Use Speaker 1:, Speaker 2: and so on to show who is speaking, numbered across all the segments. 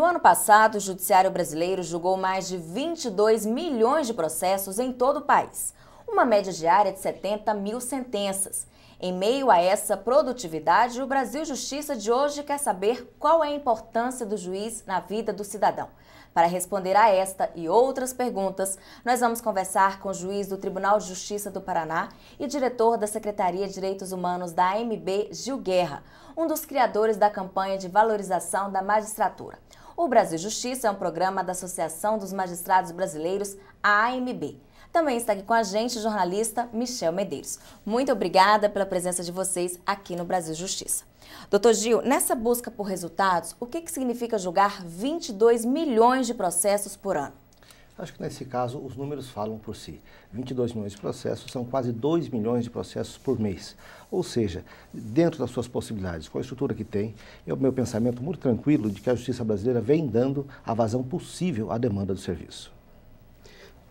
Speaker 1: No ano passado, o Judiciário brasileiro julgou mais de 22 milhões de processos em todo o país, uma média diária de 70 mil sentenças. Em meio a essa produtividade, o Brasil Justiça de hoje quer saber qual é a importância do juiz na vida do cidadão. Para responder a esta e outras perguntas, nós vamos conversar com o juiz do Tribunal de Justiça do Paraná e diretor da Secretaria de Direitos Humanos da AMB, Gil Guerra, um dos criadores da campanha de valorização da magistratura. O Brasil Justiça é um programa da Associação dos Magistrados Brasileiros, a AMB. Também está aqui com a gente o jornalista Michel Medeiros. Muito obrigada pela presença de vocês aqui no Brasil Justiça. Doutor Gil, nessa busca por resultados, o que significa julgar 22 milhões de processos por ano?
Speaker 2: Acho que nesse caso os números falam por si. 22 milhões de processos são quase 2 milhões de processos por mês. Ou seja, dentro das suas possibilidades, com a estrutura que tem, é o meu pensamento muito tranquilo de que a justiça brasileira vem dando a vazão possível à demanda do serviço.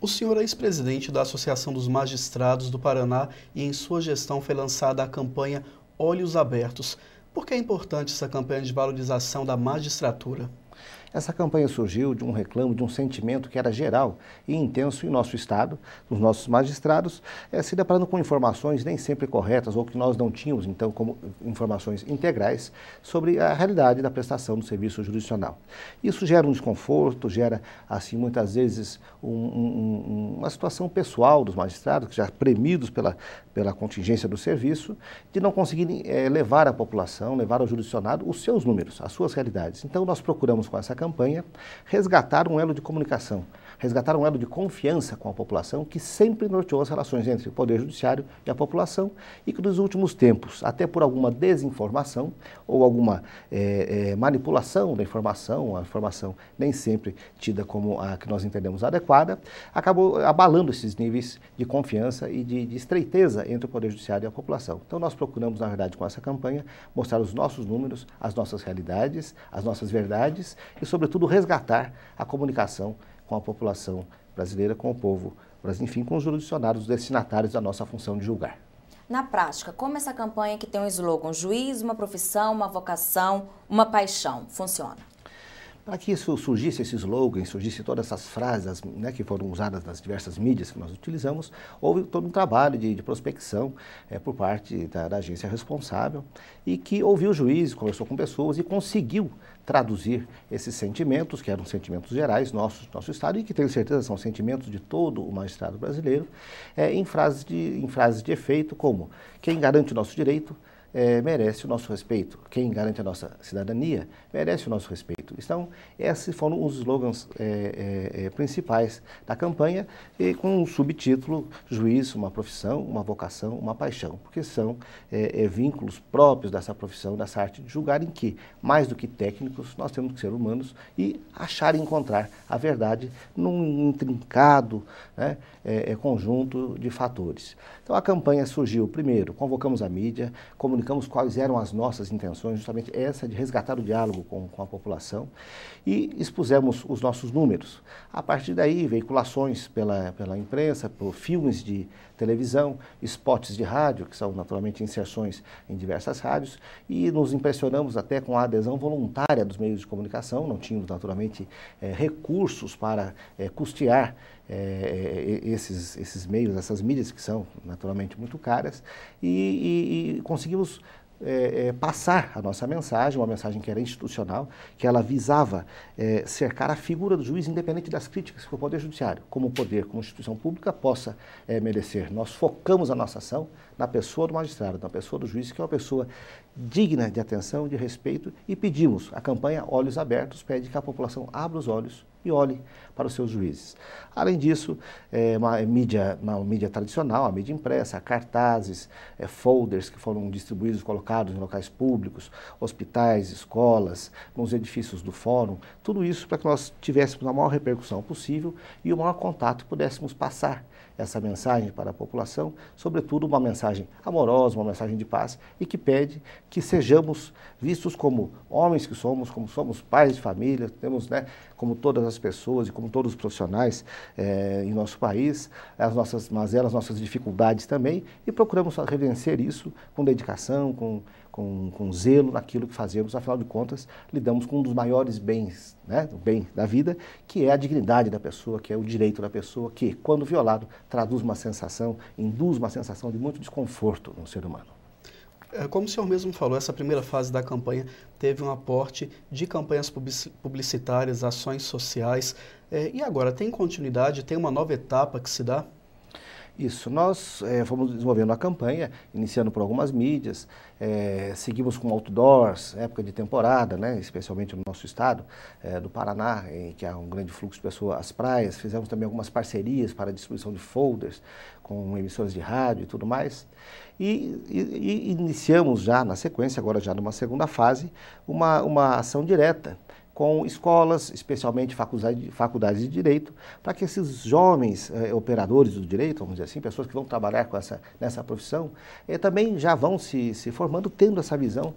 Speaker 3: O senhor é ex-presidente da Associação dos Magistrados do Paraná e em sua gestão foi lançada a campanha Olhos Abertos. Por que é importante essa campanha de valorização da magistratura?
Speaker 2: Essa campanha surgiu de um reclamo, de um sentimento que era geral e intenso em nosso estado, dos nossos magistrados, se deparando com informações nem sempre corretas ou que nós não tínhamos, então, como informações integrais sobre a realidade da prestação do serviço jurisdicional. Isso gera um desconforto, gera, assim, muitas vezes uma situação pessoal dos magistrados, que já premidos pela contingência do serviço, de não conseguirem levar à população, levar ao jurisdicionado os seus números, as suas realidades. Então, nós procuramos com essa campanha resgatar um elo de comunicação, resgatar um elo de confiança com a população que sempre norteou as relações entre o Poder Judiciário e a população e que nos últimos tempos, até por alguma desinformação ou alguma manipulação da informação, a informação nem sempre tida como a que nós entendemos adequada, acabou abalando esses níveis de confiança e de estreiteza entre o Poder Judiciário e a população. Então nós procuramos, na verdade, com essa campanha, mostrar os nossos números, as nossas realidades, as nossas verdades e, sobretudo, resgatar a comunicação com a população brasileira, com o povo, enfim, com os jurisdicionados destinatários da nossa função de julgar.
Speaker 1: Na prática, como essa campanha que tem um slogan, juiz, uma profissão, uma vocação, uma paixão, funciona?
Speaker 2: Para que isso surgisse, esse slogan, surgisse todas essas frases, né, que foram usadas nas diversas mídias que nós utilizamos, houve todo um trabalho de prospecção por parte da agência responsável e que ouviu o juiz, conversou com pessoas e conseguiu traduzir esses sentimentos, que eram sentimentos gerais nosso Estado e que tenho certeza são sentimentos de todo o magistrado brasileiro, em frases de efeito como: quem garante o nosso direito merece o nosso respeito. Quem garante a nossa cidadania merece o nosso respeito. Então, esses foram os slogans principais da campanha, e com um subtítulo: juiz, uma profissão, uma vocação, uma paixão, porque são vínculos próprios dessa profissão, dessa arte de julgar, em que, mais do que técnicos, nós temos que ser humanos e achar e encontrar a verdade num intrincado conjunto de fatores. Então, a campanha surgiu, primeiro, convocamos a mídia, comunicamos quais eram as nossas intenções, justamente essa de resgatar o diálogo com a população, e expusemos os nossos números. A partir daí, veiculações pela imprensa, por filmes de televisão, spots de rádio, que são naturalmente inserções em diversas rádios, e nos impressionamos até com a adesão voluntária dos meios de comunicação. Não tínhamos naturalmente recursos para custear esses meios, essas mídias que são naturalmente muito caras, e conseguimos passar a nossa mensagem, uma mensagem que era institucional, que ela visava cercar a figura do juiz, independente das críticas que o Poder Judiciário, como poder, como instituição pública, possa merecer. Nós focamos a nossa ação na pessoa do magistrado, na pessoa do juiz, que é uma pessoa digna de atenção, de respeito, e pedimos, a campanha Olhos Abertos pede que a população abra os olhos e olhe para os seus juízes. Além disso, uma mídia tradicional, a mídia impressa, cartazes, folders que foram distribuídos, colocados em locais públicos, hospitais, escolas, nos edifícios do fórum, tudo isso para que nós tivéssemos a maior repercussão possível e o maior contato, pudéssemos passar essa mensagem para a população, sobretudo uma mensagem amorosa, uma mensagem de paz, e que pede que sejamos vistos como homens que somos, como somos pais de família, temos, como todas as pessoas e como todos os profissionais em nosso país, as nossas mazelas, as nossas dificuldades também, e procuramos revencer isso com dedicação, com com zelo naquilo que fazemos. Afinal de contas, lidamos com um dos maiores bens, né, o bem da vida, que é a dignidade da pessoa, que é o direito da pessoa, que, quando violado, induz uma sensação de muito desconforto no ser humano.
Speaker 3: Como o senhor mesmo falou, essa primeira fase da campanha teve um aporte de campanhas publicitárias, ações sociais. E agora, tem continuidade, tem uma nova etapa que se dá?
Speaker 2: Isso, nós fomos desenvolvendo a campanha, iniciando por algumas mídias, seguimos com outdoors, época de temporada, né, especialmente no nosso estado do Paraná, que há um grande fluxo de pessoas às praias. Fizemos também algumas parcerias para a distribuição de folders com emissoras de rádio e tudo mais. E iniciamos já na sequência, agora já numa segunda fase, uma ação direta com escolas, especialmente faculdades de direito, para que esses jovens operadores do direito, vamos dizer assim, pessoas que vão trabalhar nessa profissão, também já vão se formando, tendo essa visão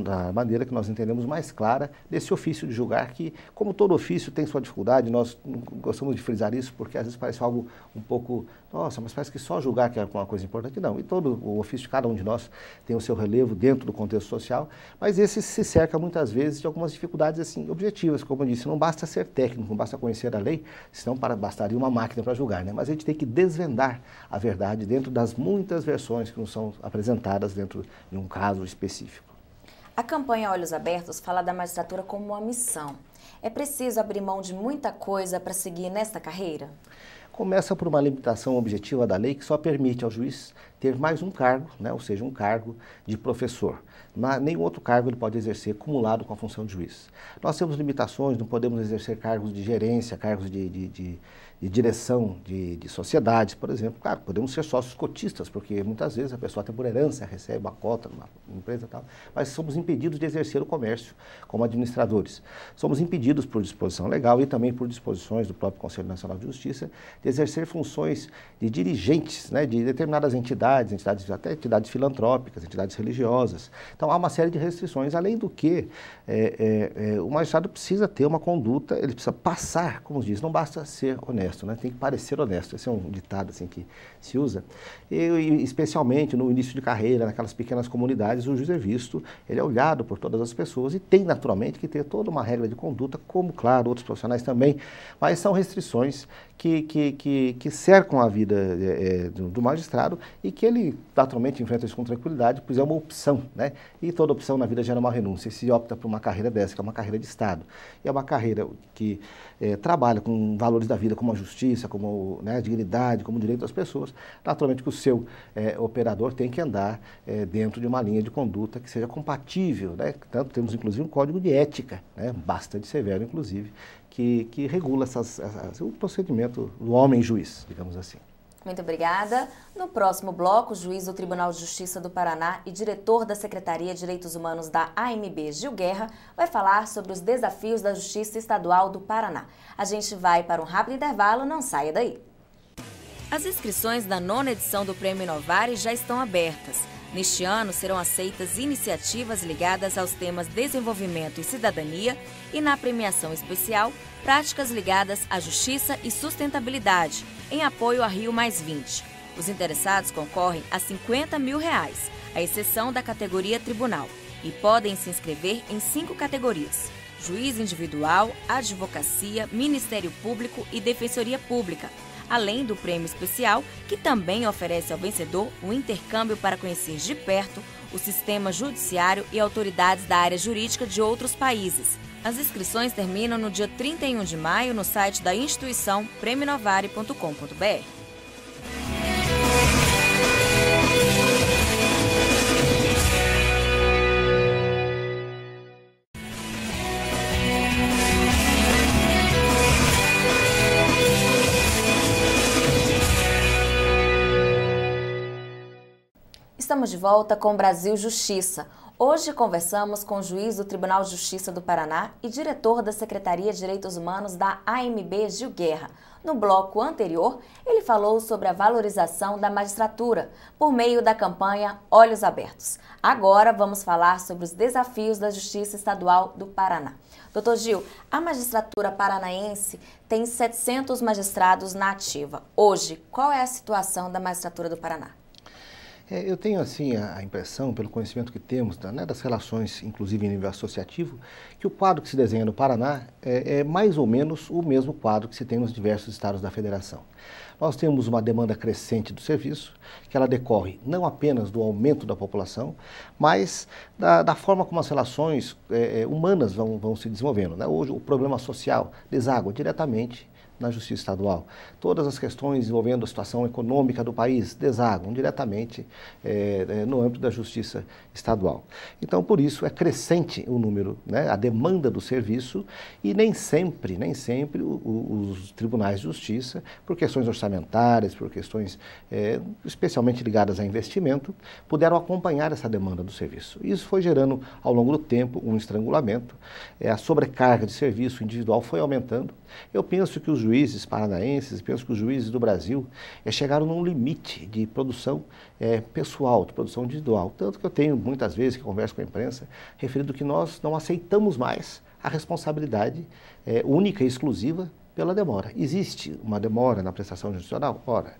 Speaker 2: da maneira que nós entendemos mais clara desse ofício de julgar, que, como todo ofício, tem sua dificuldade. Nós gostamos de frisar isso porque às vezes parece algo um pouco, nossa, mas parece que só julgar que é uma coisa importante. Não, e todo o ofício de cada um de nós tem o seu relevo dentro do contexto social, mas esse se cerca muitas vezes de algumas dificuldades assim, objetivas, como eu disse. Não basta ser técnico, não basta conhecer a lei, senão bastaria uma máquina para julgar, né? Mas a gente tem que desvendar a verdade dentro das muitas versões que nos são apresentadas dentro de um caso específico.
Speaker 1: A campanha Olhos Abertos fala da magistratura como uma missão. É preciso abrir mão de muita coisa para seguir nesta carreira?
Speaker 2: Começa por uma limitação objetiva da lei que só permite ao juiz ter mais um cargo, né, ou seja, um cargo de professor. Nenhum outro cargo ele pode exercer cumulado com a função de juiz. Nós temos limitações, não podemos exercer cargos de gerência, cargos de direção de sociedades, por exemplo. Claro, podemos ser sócios cotistas, porque muitas vezes a pessoa até por herança recebe uma cota numa empresa e tal, mas somos impedidos de exercer o comércio como administradores. Somos impedidos por disposição legal e também por disposições do próprio Conselho Nacional de Justiça de exercer funções de dirigentes, né, de determinadas entidades, até entidades filantrópicas, entidades religiosas. Então há uma série de restrições, além do que o magistrado precisa ter uma conduta, ele precisa passar, como diz, não basta ser honesto, né? Tem que parecer honesto. Esse é um ditado assim, que se usa. E especialmente no início de carreira, naquelas pequenas comunidades, o juiz é visto, ele é olhado por todas as pessoas e tem naturalmente que ter toda uma regra de conduta, como, claro, outros profissionais também, mas são restrições que cercam a vida do magistrado e que ele naturalmente enfrenta isso com tranquilidade, pois é uma opção, né? E toda opção na vida gera uma renúncia. E se opta por uma carreira dessa, que é uma carreira de Estado, e é uma carreira que trabalha com valores da vida, como a justiça, como, né, a dignidade, como o direito das pessoas, naturalmente que o seu operador tem que andar dentro de uma linha de conduta que seja compatível, né? Tanto temos inclusive um código de ética, né, bastante severo inclusive, que regula o procedimento do homem juiz, digamos assim.
Speaker 1: Muito obrigada. No próximo bloco, o juiz do Tribunal de Justiça do Paraná e diretor da Secretaria de Direitos Humanos da AMB, Gil Guerra, vai falar sobre os desafios da Justiça Estadual do Paraná. A gente vai para um rápido intervalo, não saia daí. As inscrições da 9ª edição do Prêmio Inovare já estão abertas. Neste ano serão aceitas iniciativas ligadas aos temas desenvolvimento e cidadania e, na premiação especial, práticas ligadas à justiça e sustentabilidade, em apoio a Rio+20. Os interessados concorrem a R$50 mil, à exceção da categoria tribunal, e podem se inscrever em 5 categorias: juiz individual, advocacia, Ministério Público e Defensoria Pública, além do prêmio especial, que também oferece ao vencedor o intercâmbio para conhecer de perto o sistema judiciário e autoridades da área jurídica de outros países. As inscrições terminam no dia 31 de maio no site da instituição premionovare.com.br. Estamos de volta com Brasil Justiça. Hoje conversamos com o juiz do Tribunal de Justiça do Paraná e diretor da Secretaria de Direitos Humanos da AMB, Gil Guerra. No bloco anterior, ele falou sobre a valorização da magistratura por meio da campanha Olhos Abertos. Agora vamos falar sobre os desafios da Justiça Estadual do Paraná. Doutor Gil, a magistratura paranaense tem 700 magistrados na ativa. Hoje, qual é a situação da magistratura do Paraná?
Speaker 2: Eu tenho assim a impressão, pelo conhecimento que temos, né, das relações, inclusive em nível associativo, que o quadro que se desenha no Paraná é mais ou menos o mesmo quadro que se tem nos diversos estados da federação. Nós temos uma demanda crescente do serviço, que ela decorre não apenas do aumento da população, mas da forma como as relações humanas vão se desenvolvendo, né? Hoje o problema social deságua diretamente na Justiça Estadual. Todas as questões envolvendo a situação econômica do país desaguam diretamente no âmbito da Justiça Estadual. Então, por isso, é crescente o número, né, a demanda do serviço e nem sempre os tribunais de justiça, por questões orçamentárias, por questões especialmente ligadas a investimento, puderam acompanhar essa demanda do serviço. Isso foi gerando, ao longo do tempo, um estrangulamento, a sobrecarga de serviço individual foi aumentando. Eu penso que os juízes paranaenses, penso que os juízes do Brasil chegaram num limite de produção pessoal, de produção individual. Tanto que eu tenho muitas vezes que converso com a imprensa, referindo que nós não aceitamos mais a responsabilidade única e exclusiva pela demora. Existe uma demora na prestação judicial? Ora,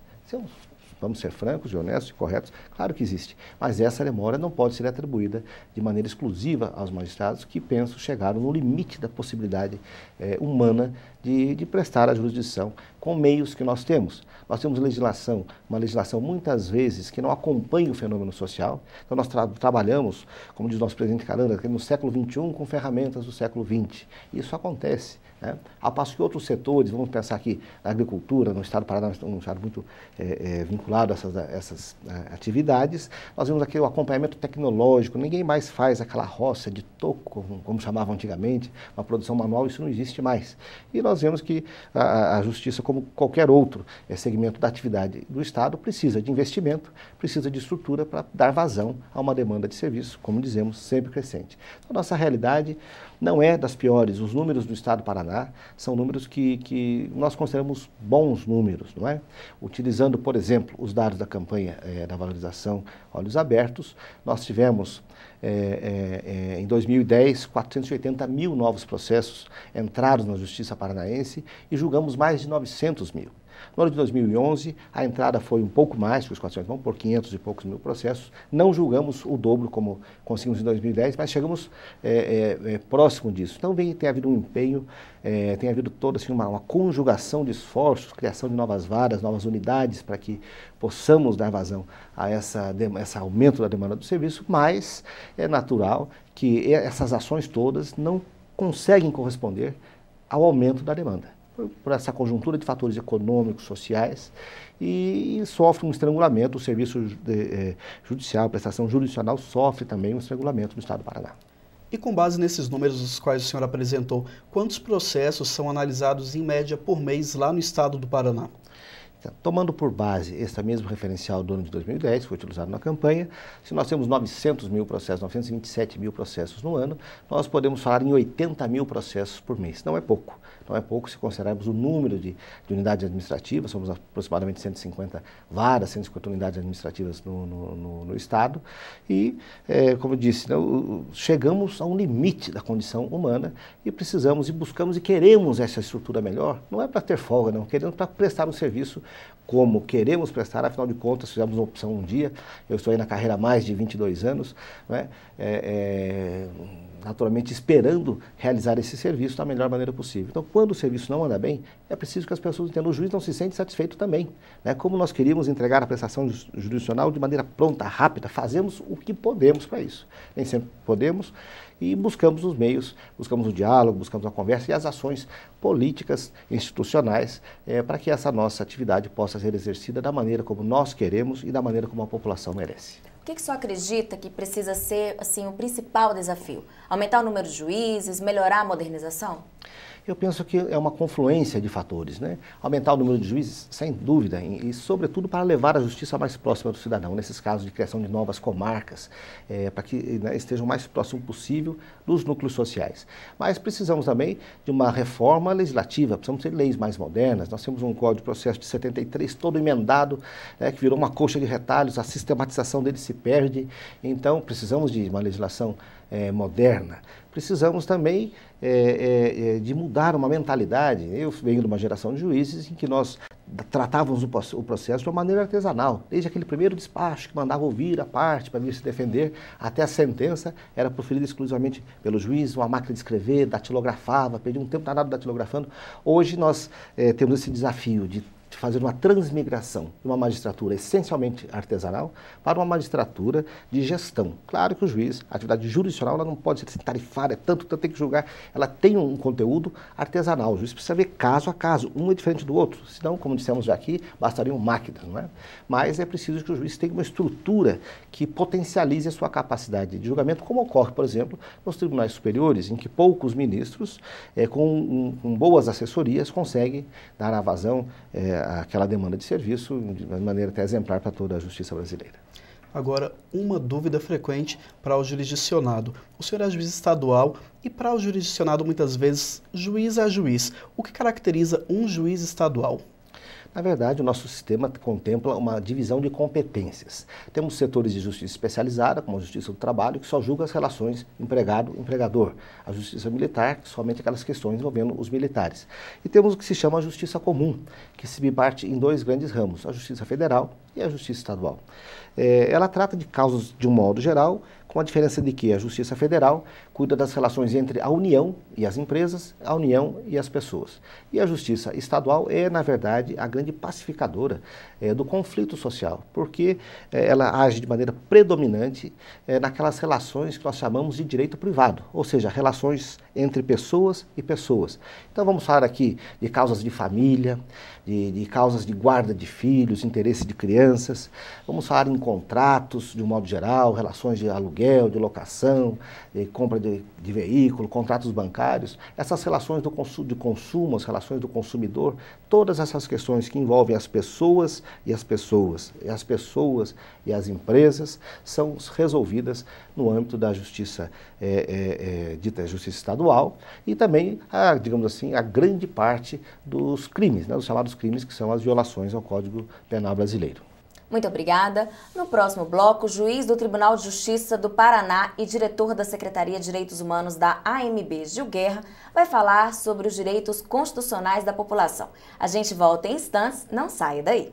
Speaker 2: vamos ser francos e honestos e corretos, claro que existe, mas essa demora não pode ser atribuída de maneira exclusiva aos magistrados que, penso, chegaram no limite da possibilidade humana de prestar a jurisdição com meios que nós temos. Nós temos uma legislação muitas vezes que não acompanha o fenômeno social, então nós trabalhamos, como diz o nosso presidente Caranda, no século XXI com ferramentas do século XX. Isso acontece, né? Ao passo que outros setores, vamos pensar aqui na agricultura, no estado do Paraná, um estado muito vinculado a essas atividades, nós vemos aqui o acompanhamento tecnológico, ninguém mais faz aquela roça de toco, como chamavam antigamente, uma produção manual, isso não existe mais. E nós vemos que a justiça, como qualquer outro segmento da atividade do Estado, precisa de investimento, precisa de estrutura para dar vazão a uma demanda de serviço, como dizemos, sempre crescente. Então, nossa realidade não é das piores. Os números do Estado do Paraná são números que nós consideramos bons números, não é? Utilizando, por exemplo, os dados da campanha da valorização Olhos Abertos, nós tivemos em 2010, 480 mil novos processos entrados na Justiça Paranaense e julgamos mais de 900 mil. No ano de 2011, a entrada foi um pouco mais que os 400, vamos por 500 e poucos mil processos. Não julgamos o dobro como conseguimos em 2010, mas chegamos próximo disso. Então tem havido um empenho, tem havido toda assim, uma conjugação de esforços, criação de novas varas, novas unidades para que possamos dar vazão a esse aumento da demanda do serviço, mas é natural que essas ações todas não conseguem corresponder ao aumento da demanda, por essa conjuntura de fatores econômicos, sociais, e sofre um estrangulamento. O serviço judicial, a prestação jurisdicional sofre também um estrangulamento no Estado do Paraná.
Speaker 3: E com base nesses números os quais o senhor apresentou, quantos processos são analisados em média por mês lá no Estado do Paraná?
Speaker 2: Tomando por base esse mesmo referencial do ano de 2010, que foi utilizado na campanha, se nós temos 900 mil processos, 927 mil processos no ano, nós podemos falar em 80 mil processos por mês. Não é pouco. Não é pouco se considerarmos o número de unidades administrativas, somos aproximadamente 150 varas, 150 unidades administrativas no Estado, e, como eu disse, chegamos a um limite da condição humana e precisamos e buscamos e queremos essa estrutura melhor, não é para ter folga, não, queremos para prestar um serviço como queremos prestar, afinal de contas, fizemos uma opção um dia, eu estou aí na carreira há mais de 22 anos, né? Naturalmente esperando realizar esse serviço da melhor maneira possível. Então, quando o serviço não anda bem, é preciso que as pessoas entendam, o juiz não se sente satisfeito também, né? Como nós queríamos entregar a prestação jurisdicional de maneira pronta, rápida, fazemos o que podemos para isso. Nem sempre podemos e buscamos os meios, buscamos o diálogo, buscamos a conversa e as ações políticas, institucionais, para que essa nossa atividade possa ser exercida da maneira como nós queremos e da maneira como a população merece.
Speaker 1: O que o senhor acredita que precisa ser assim, o principal desafio? Aumentar o número de juízes, melhorar a modernização?
Speaker 2: Eu penso que é uma confluência de fatores, né? Aumentar o número de juízes, sem dúvida, e sobretudo para levar a justiça mais próxima do cidadão, nesses casos de criação de novas comarcas, para que estejam o mais próximo possível dos núcleos sociais. Mas precisamos também de uma reforma legislativa, precisamos ter leis mais modernas. Nós temos um Código de Processo de 73 todo emendado, que virou uma coxa de retalhos, a sistematização dele se perde, então precisamos de uma legislação moderna. Precisamos também de mudar uma mentalidade. Eu venho de uma geração de juízes em que nós tratávamos o processo de uma maneira artesanal. Desde aquele primeiro despacho que mandava ouvir a parte para vir se defender, até a sentença era proferida exclusivamente pelo juiz, uma máquina de escrever, datilografava, perdia um tempo danado datilografando. Hoje nós temos esse desafio de fazer uma transmigração de uma magistratura essencialmente artesanal para uma magistratura de gestão. Claro que o juiz, a atividade jurisdicional, ela não pode ser tarifária, tanto tem que julgar, ela tem um conteúdo artesanal. O juiz precisa ver caso a caso, um é diferente do outro, senão, como dissemos já aqui, bastariam máquinas, não é? Mas é preciso que o juiz tenha uma estrutura que potencialize a sua capacidade de julgamento, como ocorre, por exemplo, nos tribunais superiores, em que poucos ministros, com boas assessorias, conseguem dar a vazão aquela demanda de serviço de maneira até exemplar para toda a justiça brasileira.
Speaker 3: Agora, uma dúvida frequente para o jurisdicionado. O senhor é juiz estadual e para o jurisdicionado, muitas vezes, juiz é juiz. O que caracteriza um juiz estadual?
Speaker 2: Na verdade, o nosso sistema contempla uma divisão de competências. Temos setores de justiça especializada, como a Justiça do Trabalho, que só julga as relações empregado-empregador. A Justiça Militar, que somente aquelas questões envolvendo os militares. E temos o que se chama a Justiça Comum, que se parte em dois grandes ramos, a Justiça Federal e a Justiça Estadual. Ela trata de causas de um modo geral, com a diferença de que a Justiça Federal cuida das relações entre a União e as empresas, a União e as pessoas. E a Justiça Estadual é, na verdade, a grande pacificadora do conflito social, porque ela age de maneira predominante naquelas relações que nós chamamos de direito privado, ou seja, relações entre pessoas e pessoas. Então vamos falar aqui de causas de família, de causas de guarda de filhos, interesse de crianças, vamos falar em contratos de um modo geral, relações de aluguel, de locação, de compra de veículo, contratos bancários, essas relações de consumo, as relações do consumidor, todas essas questões que envolvem as pessoas e as pessoas, e as pessoas e as empresas, são resolvidas no âmbito da justiça, dita justiça estadual, e também, digamos assim, a grande parte dos crimes, né, os chamados crimes, que são as violações ao Código Penal brasileiro.
Speaker 1: Muito obrigada. No próximo bloco, o juiz do Tribunal de Justiça do Paraná e diretor da Secretaria de Direitos Humanos da AMB, Gil Guerra, vai falar sobre os direitos constitucionais da população. A gente volta em instantes, não saia daí.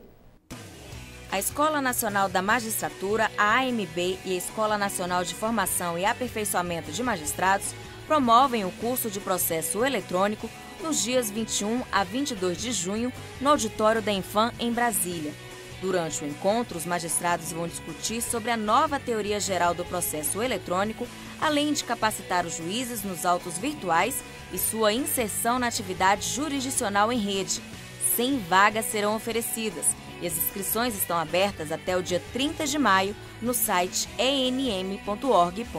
Speaker 1: A Escola Nacional da Magistratura, a AMB, e a Escola Nacional de Formação e Aperfeiçoamento de Magistrados promovem o curso de processo eletrônico nos dias 21 a 22 de junho no auditório da Infam, em Brasília. Durante o encontro, os magistrados vão discutir sobre a nova teoria geral do processo eletrônico, além de capacitar os juízes nos autos virtuais e sua inserção na atividade jurisdicional em rede. 100 vagas serão oferecidas e as inscrições estão abertas até o dia 30 de maio no site enm.org.br.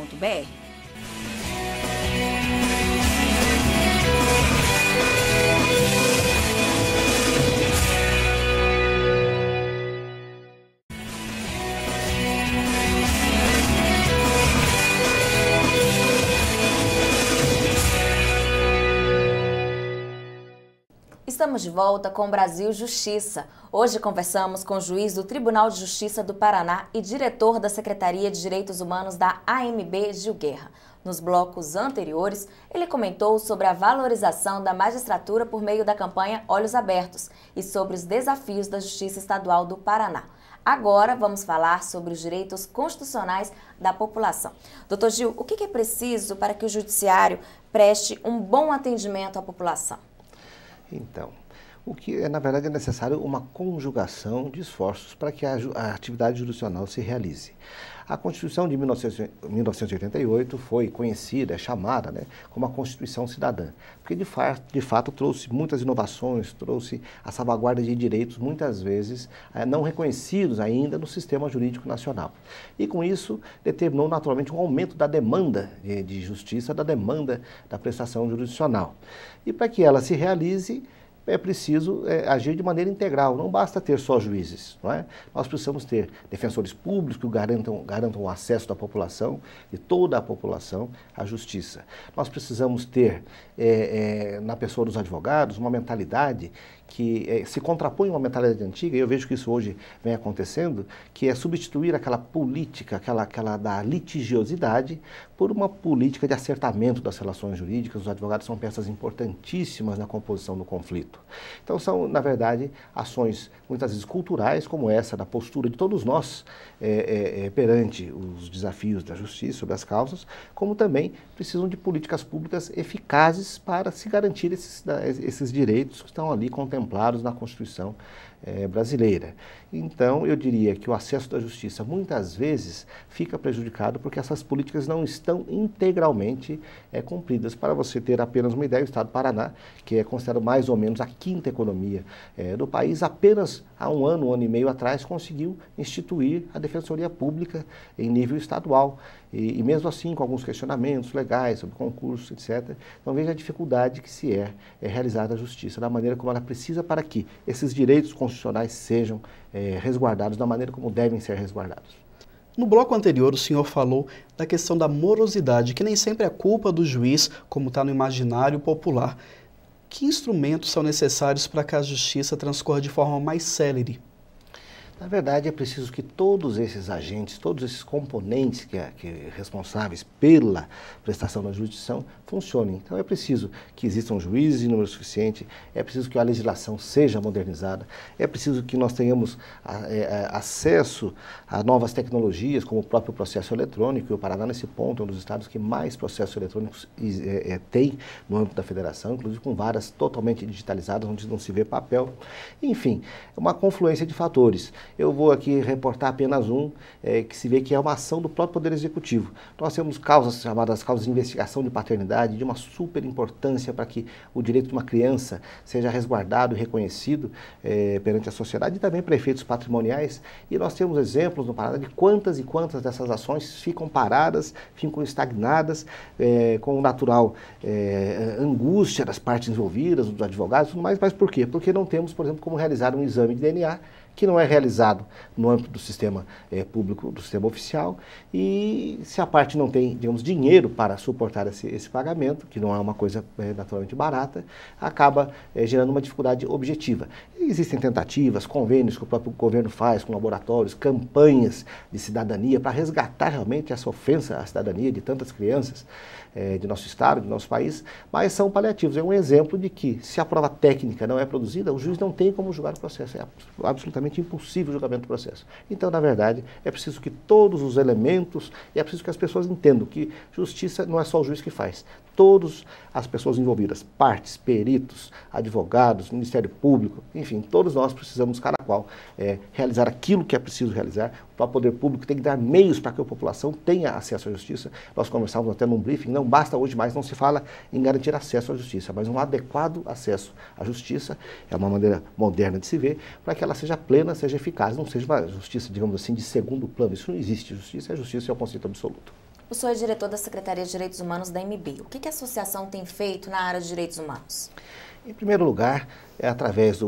Speaker 1: Estamos de volta com o Brasil Justiça. Hoje conversamos com o juiz do Tribunal de Justiça do Paraná e diretor da Secretaria de Direitos Humanos da AMB, Gil Guerra. Nos blocos anteriores, ele comentou sobre a valorização da magistratura por meio da campanha Olhos Abertos e sobre os desafios da Justiça Estadual do Paraná. Agora vamos falar sobre os direitos constitucionais da população. Doutor Gil, o que é preciso para que o judiciário preste um bom atendimento à população?
Speaker 2: Então, o que na verdade é necessário uma conjugação de esforços para que a atividade jurisdicional se realize. A Constituição de 1988 foi conhecida, chamada, né, como a Constituição Cidadã, porque de fato trouxe muitas inovações, trouxe a salvaguarda de direitos, muitas vezes não reconhecidos ainda no sistema jurídico nacional. E com isso determinou naturalmente um aumento da demanda de justiça, da demanda da prestação jurisdicional. E para que ela se realize, é preciso agir de maneira integral, não basta ter só juízes, não é? Nós precisamos ter defensores públicos que garantam o acesso da população, de toda a população, à justiça. Nós precisamos ter, na pessoa dos advogados, uma mentalidade que se contrapõe a uma mentalidade antiga, e eu vejo que isso hoje vem acontecendo, que é substituir aquela política, aquela da litigiosidade, por uma política de acertamento das relações jurídicas. Os advogados são peças importantíssimas na composição do conflito. Então são, na verdade, ações muitas vezes culturais, como essa, da postura de todos nós perante os desafios da justiça, sobre as causas, como também precisam de políticas públicas eficazes para se garantir esses direitos que estão ali contemplados na Constituição brasileira. Então, eu diria que o acesso da justiça muitas vezes fica prejudicado porque essas políticas não estão integralmente cumpridas. Para você ter apenas uma ideia, o Estado do Paraná, que é considerado mais ou menos a quinta economia do país, apenas há um ano e meio atrás, conseguiu instituir a Defensoria Pública em nível estadual. E mesmo assim, com alguns questionamentos legais sobre concursos, etc. Então veja a dificuldade que se realizar a justiça, da maneira como ela precisa para que esses direitos constitucionais sejam resguardados da maneira como devem ser resguardados.
Speaker 3: No bloco anterior, o senhor falou da questão da morosidade, que nem sempre é culpa do juiz, como está no imaginário popular. Que instrumentos são necessários para que a justiça transcorra de forma mais célere?
Speaker 2: Na verdade, é preciso que todos esses agentes, todos esses componentes que responsáveis pela prestação da jurisdição funcionem. Então, é preciso que existam juízes em número suficiente, é preciso que a legislação seja modernizada, é preciso que nós tenhamos acesso a novas tecnologias, como o próprio processo eletrônico. E o Paraná, nesse ponto, é um dos estados que mais processos eletrônicos tem no âmbito da federação, inclusive com varas totalmente digitalizadas, onde não se vê papel. Enfim, é uma confluência de fatores. Eu vou aqui reportar apenas que se vê que é uma ação do próprio Poder Executivo. Nós temos causas chamadas causas de investigação de paternidade, de uma super importância para que o direito de uma criança seja resguardado e reconhecido perante a sociedade, e também para efeitos patrimoniais. E nós temos exemplos no Paraná de quantas e quantas dessas ações ficam paradas, ficam estagnadas, com natural angústia das partes envolvidas, dos advogados e tudo mais. Mas por quê? Porque não temos, por exemplo, como realizar um exame de DNA, que não é realizado no âmbito do sistema público, do sistema oficial, e se a parte não tem, digamos, dinheiro para suportar esse pagamento, que não é uma coisa naturalmente barata, acaba gerando uma dificuldade objetiva. E existem tentativas, convênios que o próprio governo faz com laboratórios, campanhas de cidadania para resgatar realmente essa ofensa à cidadania de tantas crianças de nosso estado, de nosso país, mas são paliativos. É um exemplo de que, se a prova técnica não é produzida, o juiz não tem como julgar o processo. É absolutamente impossível o julgamento do processo. Então, na verdade, é preciso que todos os elementos, e é preciso que as pessoas entendam que justiça não é só o juiz que faz. Todas as pessoas envolvidas, partes, peritos, advogados, Ministério Público, enfim, todos nós precisamos, cada qual, realizar aquilo que é preciso realizar. O próprio poder público tem que dar meios para que a população tenha acesso à justiça. Nós conversávamos até num briefing, não basta hoje mais, não se fala em garantir acesso à justiça, mas um adequado acesso à justiça, é uma maneira moderna de se ver, para que ela seja plena, seja eficaz, não seja uma justiça, digamos assim, de segundo plano. Isso não existe. Justiça é o conceito absoluto.
Speaker 1: O senhor é diretor da Secretaria de Direitos Humanos da MB. O que a associação tem feito na área de direitos humanos?
Speaker 2: Em primeiro lugar, através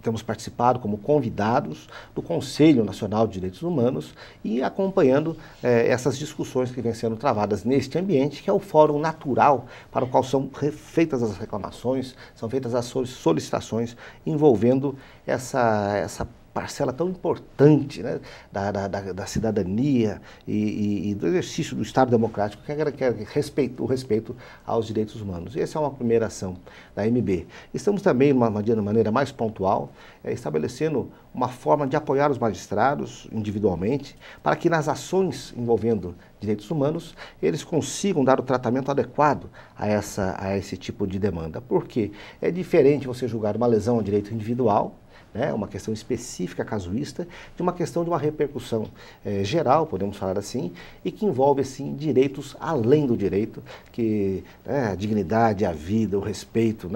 Speaker 2: temos participado como convidados do Conselho Nacional de Direitos Humanos e acompanhando essas discussões que vêm sendo travadas neste ambiente, que é o fórum natural para o qual são feitas as reclamações, são feitas as solicitações envolvendo essa parcela tão importante, né, da cidadania e do exercício do Estado democrático, que é o respeito aos direitos humanos. E essa é uma primeira ação da MB. Estamos também, de uma maneira mais pontual, estabelecendo uma forma de apoiar os magistrados individualmente, para que nas ações envolvendo direitos humanos, eles consigam dar o tratamento adequado a esse tipo de demanda. Porque é diferente você julgar uma lesão ao direito individual, uma questão específica, casuísta, de uma questão de uma repercussão geral, podemos falar assim, e que envolve, assim, direitos além do direito, que a dignidade, a vida, o respeito,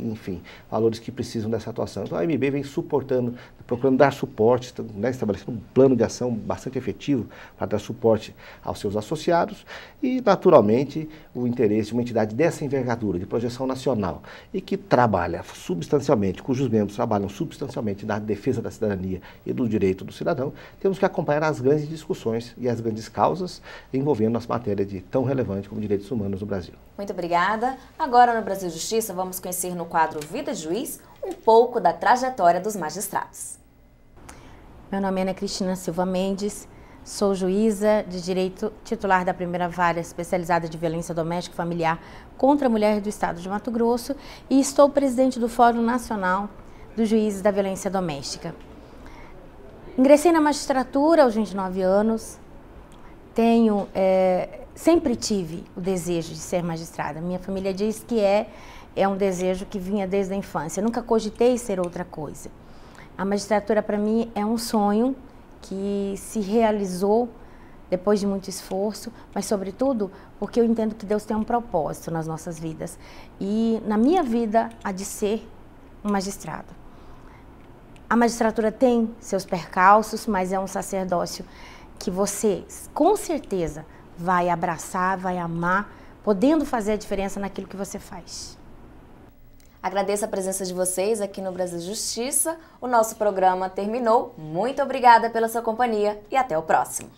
Speaker 2: enfim, valores que precisam dessa atuação. Então a MB vem suportando, procurando dar suporte, estabelecendo um plano de ação bastante efetivo para dar suporte aos seus associados e, naturalmente, o interesse de uma entidade dessa envergadura, de projeção nacional, e que trabalha substancialmente, cujos membros trabalham substancialmente na defesa da cidadania e do direito do cidadão, temos que acompanhar as grandes discussões e as grandes causas envolvendo as matérias tão relevantes como direitos humanos no Brasil.
Speaker 1: Muito obrigada. Agora no Brasil Justiça vamos conhecer no quadro Vida de Juiz um pouco da trajetória dos magistrados.
Speaker 4: Meu nome é Ana Cristina Silva Mendes, sou juíza de direito titular da primeira vara especializada de violência doméstica e familiar contra a mulher do estado de Mato Grosso e estou presidente do Fórum Nacional dos Juízes da Violência Doméstica. Ingressei na magistratura aos 29 anos, sempre tive o desejo de ser magistrada. Minha família diz que é um desejo que vinha desde a infância, eu nunca cogitei ser outra coisa. A magistratura para mim é um sonho que se realizou depois de muito esforço, mas sobretudo porque eu entendo que Deus tem um propósito nas nossas vidas e na minha vida há de ser um magistrado. A magistratura tem seus percalços, mas é um sacerdócio que você, com certeza, vai abraçar, vai amar, podendo fazer a diferença naquilo que você faz.
Speaker 1: Agradeço a presença de vocês aqui no Brasil Justiça. O nosso programa terminou. Muito obrigada pela sua companhia e até o próximo.